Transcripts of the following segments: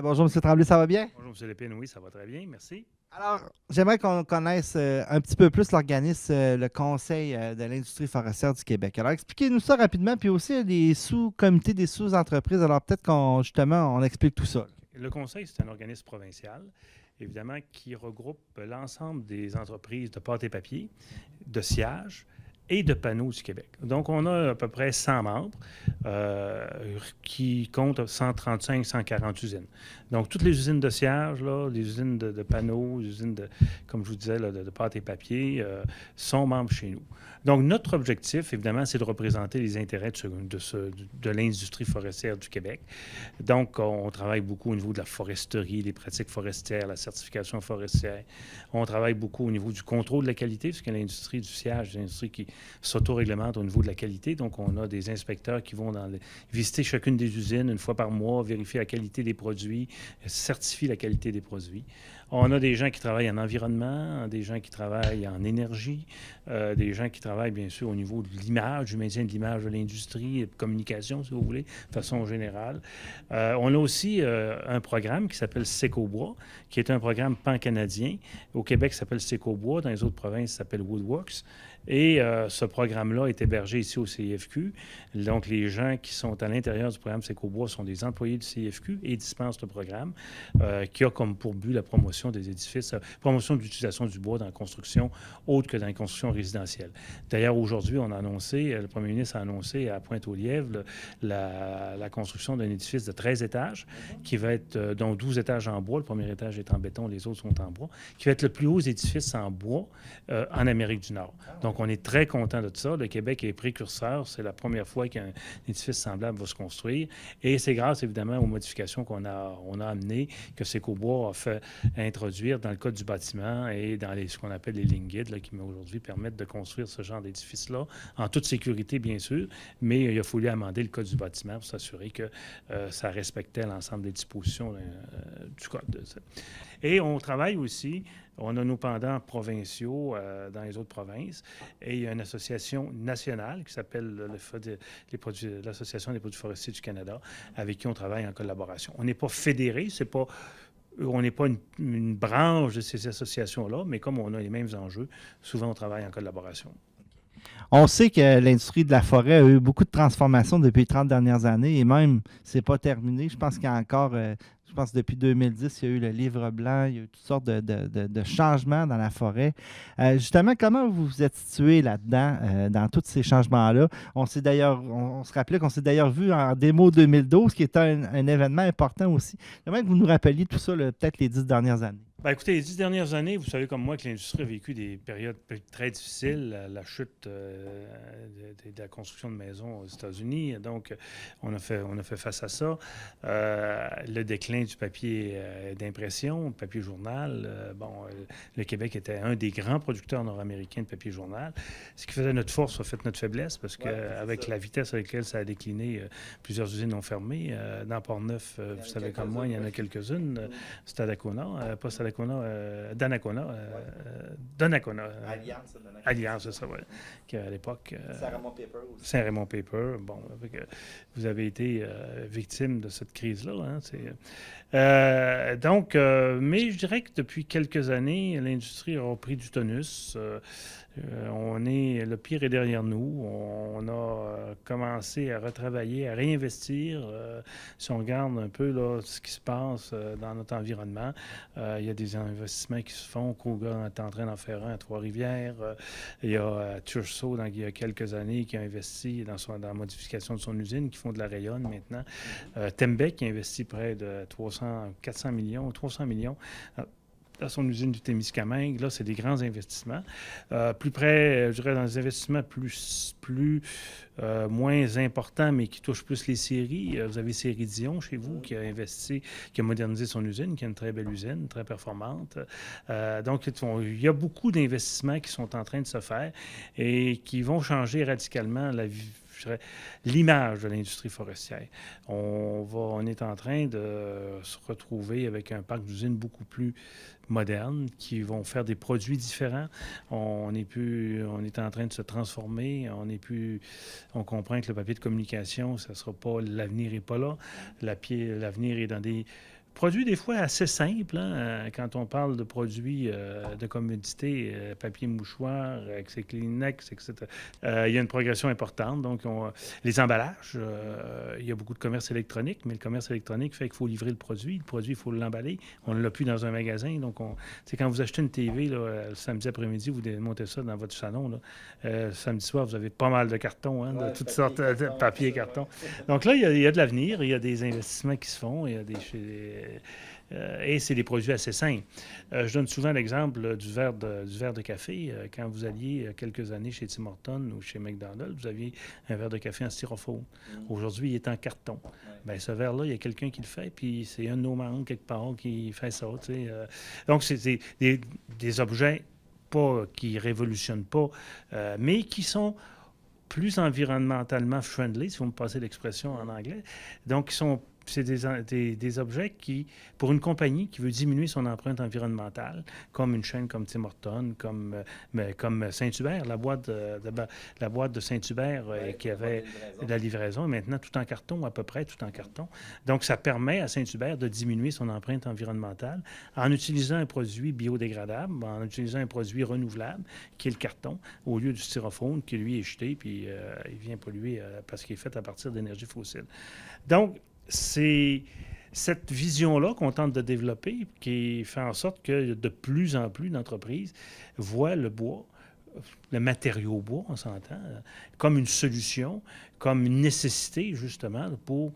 Bonjour, M. Tremblay, ça va bien? Bonjour, M. Lépine. Oui, ça va très bien. Merci. Alors, j'aimerais qu'on connaisse un petit peu plus l'organisme, le Conseil de l'industrie forestière du Québec. Alors, expliquez-nous ça rapidement, puis aussi des sous-comités, des sous-entreprises. Alors, peut-être justement, on explique tout ça. Le Conseil, c'est un organisme provincial, évidemment, qui regroupe l'ensemble des entreprises de pâte et papier, de sciage et de panneaux du Québec. Donc, on a à peu près 100 membres euh, qui comptent 135-140 usines. Donc, toutes les usines de sciage, là, les usines de panneaux, les usines de, comme je vous disais, là, de pâte et papier, sont membres chez nous. Donc, notre objectif, évidemment, c'est de représenter les intérêts de l'industrie forestière du Québec. Donc, on travaille beaucoup au niveau de la foresterie, des pratiques forestières, la certification forestière. On travaille beaucoup au niveau du contrôle de la qualité, puisque l'industrie du sciage, c'est une industrie qui s'auto-réglemente au niveau de la qualité. Donc, on a des inspecteurs qui vont visiter chacune des usines une fois par mois, vérifier la qualité des produits, certifier la qualité des produits. On a des gens qui travaillent en environnement, des gens qui travaillent en énergie, des gens qui travaillent, bien sûr, au niveau de l'image, du maintien de l'image de l'industrie, de communication, si vous voulez, de façon générale. On a aussi un programme qui s'appelle Sécobois, qui est un programme pan-canadien. Au Québec, ça s'appelle Sécobois. Dans les autres provinces, ça s'appelle Woodworks. Et ce programme-là est hébergé ici au CIFQ. Donc, les gens qui sont à l'intérieur du programme Sécobois sont des employés du CIFQ et dispensent le programme qui a comme pour but la promotion des édifices, promotion de l'utilisation du bois dans la construction, autre que dans la construction résidentielle. D'ailleurs, aujourd'hui, on a annoncé, le premier ministre a annoncé à Pointe-aux-Lièvres la construction d'un édifice de 13 étages qui va être, dont 12 étages en bois. Le premier étage est en béton, les autres sont en bois, qui va être le plus haut édifice en bois en Amérique du Nord. Donc, on est très content de ça. Le Québec est précurseur. C'est la première fois qu'un édifice semblable va se construire. Et c'est grâce, évidemment, aux modifications on a amenées que Sécobois a fait introduire dans le code du bâtiment et dans ce qu'on appelle les lignes guides, là, qui aujourd'hui permettent de construire ce genre d'édifice-là, en toute sécurité, bien sûr, mais il a fallu amender le code du bâtiment pour s'assurer que ça respectait l'ensemble des dispositions du code. Et on travaille aussi, on a nos pendants provinciaux dans les autres provinces, et il y a une association nationale qui s'appelle l'Association des produits forestiers du Canada, avec qui on travaille en collaboration. On n'est pas fédéré, on n'est pas une branche de ces associations-là, mais comme on a les mêmes enjeux, souvent on travaille en collaboration. On sait que l'industrie de la forêt a eu beaucoup de transformations depuis les 30 dernières années et même, c'est pas terminé. Je pense qu'il y a encore, je pense que depuis 2010, il y a eu le livre blanc, il y a eu toutes sortes de changements dans la forêt. Justement, comment vous vous êtes situé là-dedans, dans tous ces changements-là? On se rappelait qu'on s'est d'ailleurs vu en démo 2012, qui était un événement important aussi. J'aimerais que vous nous rappeliez tout ça, peut-être les 10 dernières années. Ben, écoutez, les 10 dernières années, vous savez comme moi que l'industrie a vécu des périodes très difficiles, la chute de la construction de maisons aux États-Unis. Donc, on a fait face à ça. Le déclin du papier d'impression, papier journal. Le Québec était un des grands producteurs nord-américains de papier journal. Ce qui faisait notre force a fait notre faiblesse parce qu'avec la vitesse avec laquelle ça a décliné, plusieurs usines ont fermé. Dans Port-Neuf, vous savez comme moi, il y en a quelques-unes. Stadacona, pas Stadacona, Donnacona. Alliance, c'est ça, oui. À l'époque. Saint-Raymond Paper aussi. Saint-Raymond Paper. Bon, vous avez été victime de cette crise-là. Hein, mais je dirais que depuis quelques années, l'industrie a repris du tonus. Le pire est derrière nous. On a commencé à retravailler, à réinvestir. Si on regarde un peu là, ce qui se passe dans notre environnement, il y a des investissements qui se font. Kruger est en train d'en faire un à Trois-Rivières. Il y a Turso, il y a quelques années, qui a investi dans la modification de son usine, qui font de la rayonne maintenant. Tembec qui a investi près de 400 millions, 300 millions dans son usine du Témiscamingue. Là, c'est des grands investissements. Plus près, je dirais, dans des investissements moins importants, mais qui touchent plus les scieries. Vous avez Céridion chez vous qui a investi, qui a modernisé son usine, qui est une très belle usine, très performante. Donc, il y a beaucoup d'investissements qui sont en train de se faire et qui vont changer radicalement l'image de l'industrie forestière. On est en train de se retrouver avec un parc d'usines beaucoup plus moderne qui vont faire des produits différents. On est en train de se transformer. On comprend que le papier de communication, ça sera pas, l'avenir n'est pas là. L'avenir est dans des Produit des fois assez simple, hein, quand on parle de produits de commodité, papier mouchoir, avec ses Kleenex, etc. Il y a une progression importante. Donc, les emballages, il y a beaucoup de commerce électronique, mais le commerce électronique fait qu'il faut livrer le produit. Le produit, il faut l'emballer. On ne l'a plus dans un magasin. Donc, quand vous achetez une TV là, le samedi après-midi, vous démontez ça dans votre salon. Là. Samedi soir, vous avez pas mal de cartons, hein, de toutes sortes de papier et carton. Donc là, il y a de l'avenir. Il y a des investissements qui se font. Il y a et c'est des produits assez simples. Je donne souvent l'exemple du verre de café. Quand vous alliez quelques années chez Tim Hortons ou chez McDonald's, vous aviez un verre de café en styrofoam. Aujourd'hui, il est en carton. Bien, ce verre-là, il y a quelqu'un qui le fait, puis c'est un de nos membres quelque part qui fait ça. Donc, c'est des objets qui ne révolutionnent pas, mais qui sont plus environnementalement friendly, si vous me passez l'expression en anglais. Donc, c'est des objets qui, pour une compagnie qui veut diminuer son empreinte environnementale, comme une chaîne comme Tim Hortons, comme Saint-Hubert, la boîte de Saint-Hubert qui avait de la livraison, maintenant tout en carton, à peu près tout en carton. Donc, ça permet à Saint-Hubert de diminuer son empreinte environnementale en utilisant un produit biodégradable, en utilisant un produit renouvelable, qui est le carton, au lieu du styrofoam qui, lui, est jeté, puis il vient polluer parce qu'il est fait à partir d'énergie fossile. Donc, c'est cette vision-là qu'on tente de développer qui fait en sorte que de plus en plus d'entreprises voient le bois, le matériau bois, on s'entend, comme une solution, comme une nécessité, justement, pour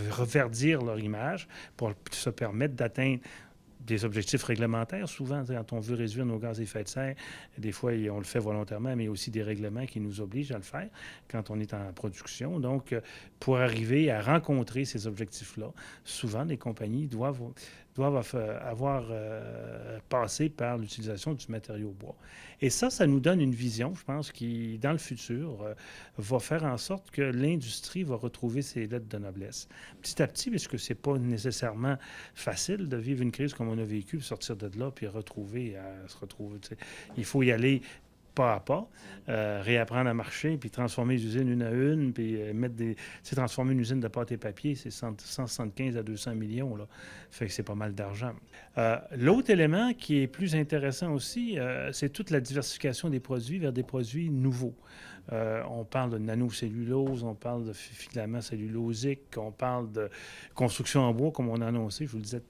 reverdir leur image, pour se permettre d'atteindre des objectifs réglementaires. Souvent, quand on veut réduire nos gaz à effet de serre, des fois, on le fait volontairement, mais il y a aussi des règlements qui nous obligent à le faire quand on est en production. Donc, pour arriver à rencontrer ces objectifs-là, souvent, les compagnies doivent avoir passé par l'utilisation du matériau bois. Et ça nous donne une vision, je pense, qui, dans le futur, va faire en sorte que l'industrie va retrouver ses lettres de noblesse. Petit à petit, parce que c'est pas nécessairement facile de vivre une crise comme on a vécu, puis sortir de là, puis se retrouver. Il faut y aller pas à pas, réapprendre à marcher, puis transformer les usines une à une, puis transformer une usine de pâte et papier, c'est 175 à 200 millions, là. Fait que c'est pas mal d'argent. L'autre élément qui est plus intéressant aussi, c'est toute la diversification des produits vers des produits nouveaux. On parle de nanocellulose, on parle de filaments cellulosiques, on parle de construction en bois, comme on a annoncé, je vous le disais,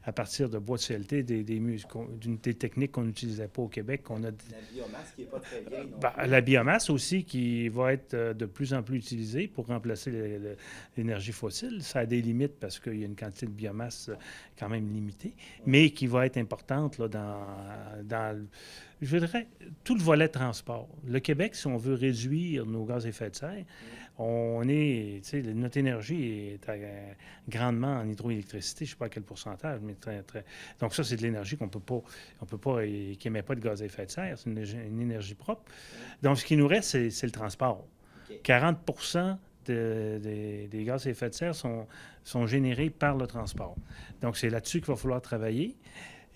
à partir de bois de CLT, des techniques qu'on n'utilisait pas au Québec. La biomasse qui n'est pas très vieille. La biomasse aussi qui va être de plus en plus utilisée pour remplacer l'énergie fossile. Ça a des limites parce qu'il y a une quantité de biomasse quand même limitée, mais qui va être importante là, dans je dirais, tout le volet transport. Le Québec, si on veut réduire nos gaz à effet de serre, notre énergie est grandement en hydroélectricité, je ne sais pas à quel pourcentage, mais très, très. Donc ça, c'est de l'énergie qu'on peut pas, qui n'émet pas de gaz à effet de serre, c'est une énergie propre. Donc ce qui nous reste, c'est le transport. Okay. 40% des gaz à effet de serre sont générés par le transport. Donc c'est là-dessus qu'il va falloir travailler.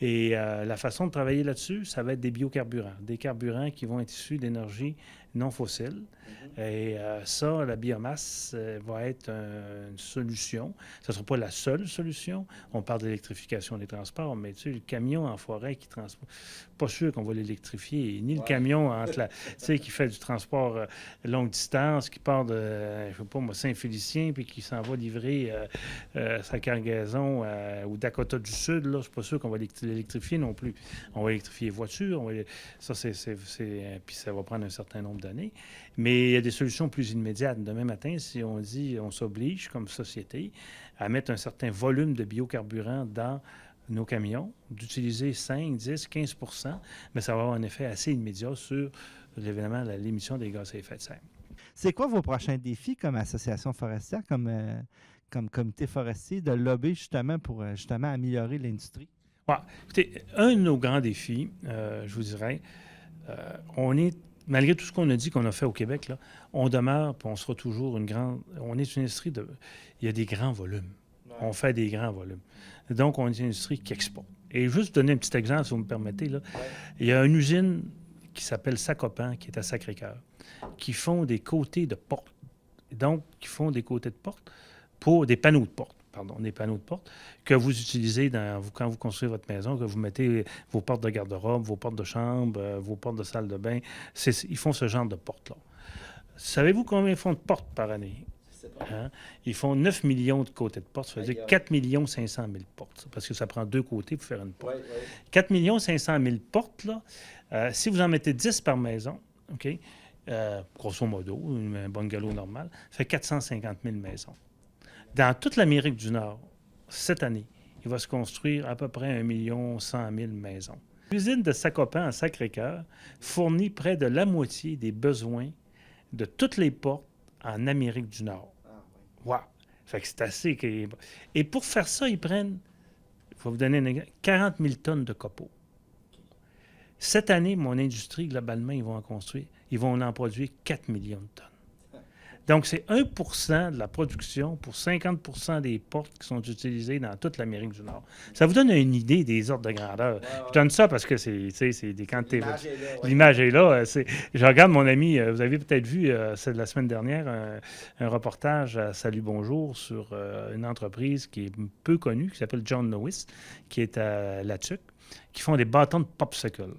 Et la façon de travailler là-dessus, ça va être des biocarburants, des carburants qui vont être issus d'énergie non fossile. Et ça, la biomasse va être une solution. Ce ne sera pas la seule solution. On parle d'électrification des transports, mais tu sais, le camion en forêt qui transporte, pas sûr qu'on va l'électrifier, ni le camion qui fait du transport longue distance, qui part de, je sais pas moi, Saint-Félicien, puis qui s'en va livrer sa cargaison au Dakota du Sud. Là, je suis pas sûr qu'on va l'électrifier non plus. On va électrifier les voitures. Puis ça va prendre un certain nombre d'années. Mais il y a des solutions plus immédiates. Demain matin, si on dit, on s'oblige comme société à mettre un certain volume de biocarburant dans nos camions, d'utiliser 5, 10, 15 %, mais ça va avoir un effet assez immédiat sur l'émission des gaz à effet de serre. C'est quoi vos prochains défis comme association forestière, comme comité forestier, de lobbyer justement pour améliorer l'industrie? Ouais. Écoutez, un de nos grands défis, je vous dirais, malgré tout ce qu'on a dit qu'on a fait au Québec, là, on demeure, puis on sera toujours on est une industrie il y a des grands volumes. Ouais. On fait des grands volumes. Donc, on est une industrie qui exporte. Et juste donner un petit exemple, si vous me permettez, là, il y a une usine qui s'appelle Sacopan, qui est à Sacré-Cœur, qui font des côtés de porte. Donc, qui font des côtés de porte pour des panneaux de porte. des panneaux de porte que vous utilisez quand vous construisez votre maison, que vous mettez vos portes de garde-robe, vos portes de chambre, vos portes de salle de bain. Ils font ce genre de portes-là. Savez-vous combien ils font de portes par année? Hein? Ils font 9 millions de côtés de portes, ça veut dire 4 500 000 portes, parce que ça prend 2 côtés pour faire une porte. 4 500 000 portes, là, si vous en mettez 10 par maison, OK, grosso modo, un bungalow normal, ça fait 450 000 maisons. Dans toute l'Amérique du Nord, cette année, il va se construire à peu près 1 100 000 maisons. L'usine de Sacopan à Sacré-Cœur fournit près de la moitié des besoins de toutes les portes en Amérique du Nord. Wow! Fait que c'est assez. Et pour faire ça, ils prennent, il faut vous donner un exemple, 40 000 tonnes de copeaux. Cette année, mon industrie, globalement, ils vont en produire 4 millions de tonnes. Donc, c'est 1 % de la production pour 50 % des portes qui sont utilisées dans toute l'Amérique du Nord. Ça vous donne une idée des ordres de grandeur. Je donne ça parce que c'est des quantités. L'image est là. Je regarde mon ami, vous avez peut-être vu, c'est de la semaine dernière, un reportage à Salut Bonjour sur une entreprise qui est peu connue, qui s'appelle John Lewis, qui est à La Tuque, qui font des bâtons de popsicle.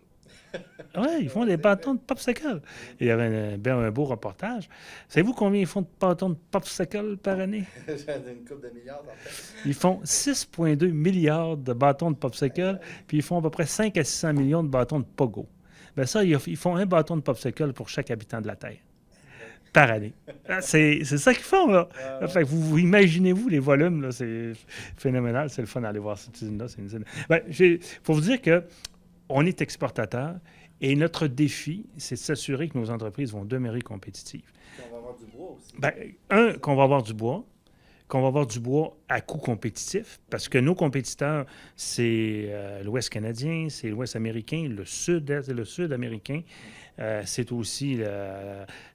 Oui, ils font des bâtons de popsicle. Il y avait un beau reportage. Savez-vous combien ils font de bâtons de popsicle par année? Une couple de milliards, en fait. Ils font 6,2 milliards de bâtons de popsicle, puis ils font à peu près 5 à 600 millions de bâtons de pogo. Bien ça, ils font un bâton de popsicle pour chaque habitant de la Terre. Par année. C'est ça qu'ils font, là. Fait que vous imaginez-vous les volumes, là, c'est phénoménal. C'est le fun d'aller voir cette usine-là. Il faut vous dire que on est exportateur et notre défi, c'est de s'assurer que nos entreprises vont demeurer compétitives. On va avoir du bois aussi. Qu'on va avoir du bois à coût compétitif, parce que nos compétiteurs, c'est l'Ouest canadien, c'est l'Ouest américain, le Sud-Est et le Sud américain, c'est aussi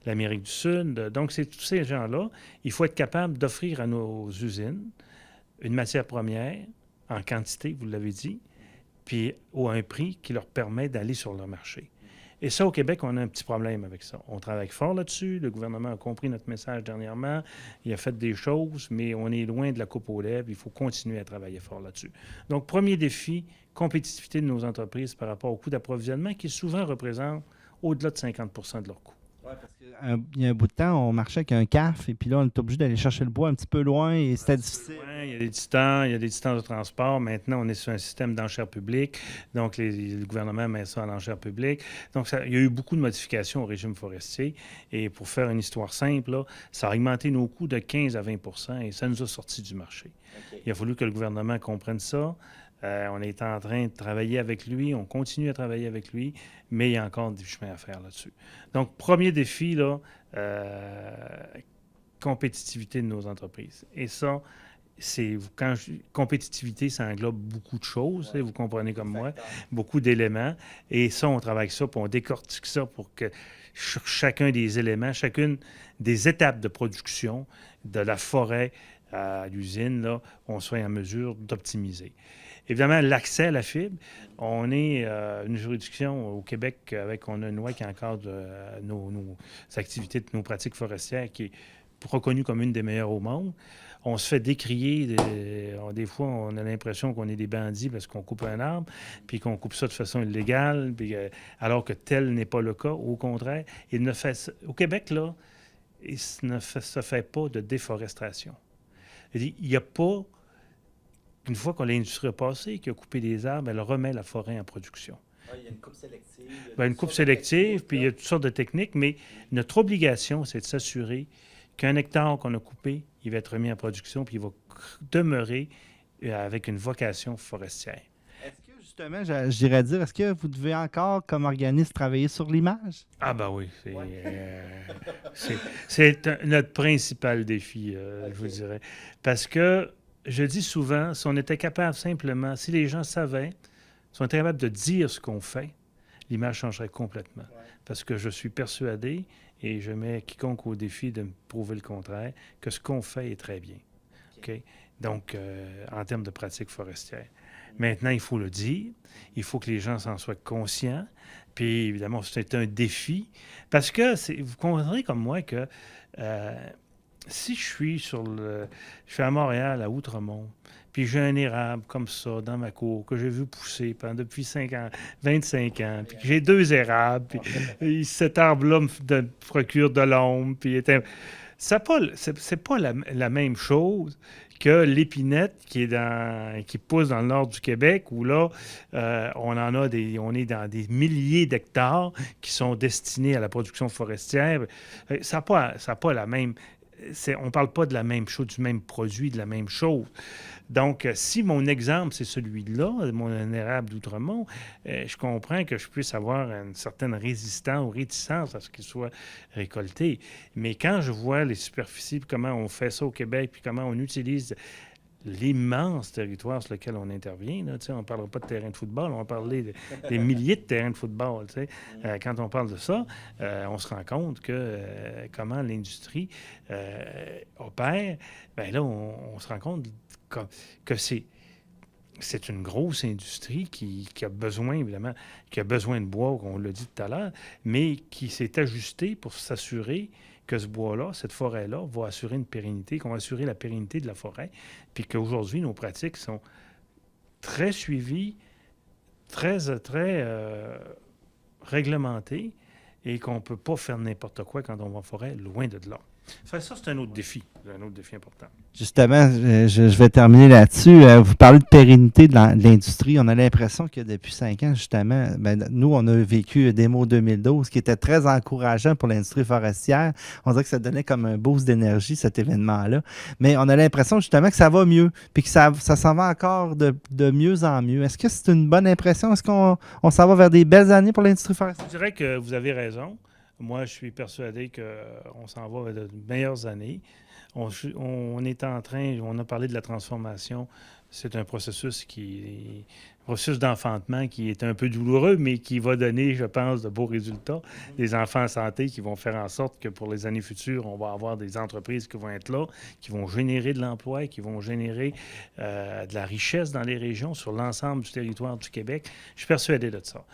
l'Amérique du Sud. Donc, c'est tous ces gens-là. Il faut être capable d'offrir à nos usines une matière première en quantité, vous l'avez dit, puis à un prix qui leur permet d'aller sur le marché. Et ça, au Québec, on a un petit problème avec ça. On travaille fort là-dessus. Le gouvernement a compris notre message dernièrement. Il a fait des choses, mais on est loin de la coupe aux lèvres. Il faut continuer à travailler fort là-dessus. Donc, premier défi, compétitivité de nos entreprises par rapport au coût d'approvisionnement qui souvent représente au-delà de 50 % de leur coût. Oui, parce qu'il y a un bout de temps, on marchait avec un CAF et puis là, on est obligé d'aller chercher le bois un petit peu loin et c'était difficile. Oui, il y a des distances de transport. Maintenant, on est sur un système d'enchères publiques. Donc, le gouvernement met ça en enchères publiques. Donc, il y a eu beaucoup de modifications au régime forestier. Et pour faire une histoire simple, là, ça a augmenté nos coûts de 15 à 20 % et ça nous a sortis du marché. Okay. Il a fallu que le gouvernement comprenne ça. On est en train de travailler avec lui, on continue à travailler avec lui, mais il y a encore du chemin à faire là-dessus. Donc, premier défi, là, compétitivité de nos entreprises. Et ça, compétitivité, ça englobe beaucoup de choses, vous comprenez comme moi, beaucoup d'éléments. Et ça, on travaille ça, puis on décortique ça pour que sur chacun des éléments, chacune des étapes de production, de la forêt à l'usine, là, on soit en mesure d'optimiser. Évidemment, l'accès à la fibre, on est une juridiction au Québec on a une loi qui encadre nos activités, nos pratiques forestières qui est reconnue comme une des meilleures au monde. On se fait décrier, des fois, on a l'impression qu'on est des bandits parce qu'on coupe un arbre, puis qu'on coupe ça de façon illégale, puis, alors que tel n'est pas le cas. Au contraire, au Québec, là, il ne se fait pas de déforestation. Il n'y a pas... Une fois que l'industrie a passé, qui a coupé des arbres, elle remet la forêt en production. Il y a une coupe sélective. Une coupe sélective, puis il y a toutes sortes de techniques, mais notre obligation, c'est de s'assurer qu'un hectare qu'on a coupé, il va être remis en production, puis il va demeurer avec une vocation forestière. Est-ce que, justement, j'irais dire, est-ce que vous devez encore, comme organisme, travailler sur l'image? Ah ben oui, c'est notre principal défi, je vous dirais. Parce que je dis souvent, si on était capable simplement, si les gens savaient, si on était capable de dire ce qu'on fait, l'image changerait complètement. Ouais. Parce que je suis persuadé, et je mets quiconque au défi de me prouver le contraire, que ce qu'on fait est très bien. Okay? Donc, en termes de pratique forestière. Maintenant, il faut le dire, il faut que les gens s'en soient conscients, puis évidemment, c'est un défi, parce que vous comprendrez comme moi que si je suis à Montréal, à Outremont, puis j'ai un érable comme ça dans ma cour que j'ai vu pousser depuis 25 ans, puis que j'ai 2 érables, puis cet arbre-là me procure de l'ombre, puis c'est pas la même chose que l'épinette qui pousse dans le nord du Québec, où là, on est dans des milliers d'hectares qui sont destinés à la production forestière. Ça n'a pas la même. On ne parle pas de la même chose, du même produit, de la même chose. Donc, si mon exemple, c'est celui-là, mon érable d'Outremont, je comprends que je puisse avoir une certaine résistance ou réticence à ce qu'il soit récolté. Mais quand je vois les superficies, puis comment on fait ça au Québec, puis comment on utilise l'immense territoire sur lequel on intervient. Là, on ne parlera pas de terrain de football, on va parler des milliers de terrains de football. Quand on parle de ça, on se rend compte que comment l'industrie opère. Bien là, on se rend compte que c'est une grosse industrie qui a besoin, évidemment, qui a besoin de bois, on l'a dit tout à l'heure, mais qui s'est ajustée pour s'assurer que ce bois-là, cette forêt-là, va assurer une pérennité, qu'on va assurer la pérennité de la forêt, puis qu'aujourd'hui, nos pratiques sont très suivies, très réglementées, et qu'on ne peut pas faire n'importe quoi quand on va en forêt, loin de là. Ça, c'est un autre défi important. Justement, je vais terminer là-dessus. Vous parlez de pérennité de l'industrie. On a l'impression que depuis 5 ans, justement, nous, on a vécu Démo 2012, qui était très encourageant pour l'industrie forestière. On dirait que ça donnait comme un boost d'énergie, cet événement-là. Mais on a l'impression, justement, que ça va mieux, puis que ça s'en va encore de mieux en mieux. Est-ce que c'est une bonne impression? Est-ce qu'on s'en va vers des belles années pour l'industrie forestière? Je dirais que vous avez raison. Moi, je suis persuadé qu'on s'en va vers de meilleures années. On est en train, on a parlé de la transformation. C'est un processus d'enfantement qui est un peu douloureux, mais qui va donner, je pense, de beaux résultats. Des enfants en santé qui vont faire en sorte que pour les années futures, on va avoir des entreprises qui vont être là, qui vont générer de l'emploi, qui vont générer de la richesse dans les régions sur l'ensemble du territoire du Québec. Je suis persuadé de ça.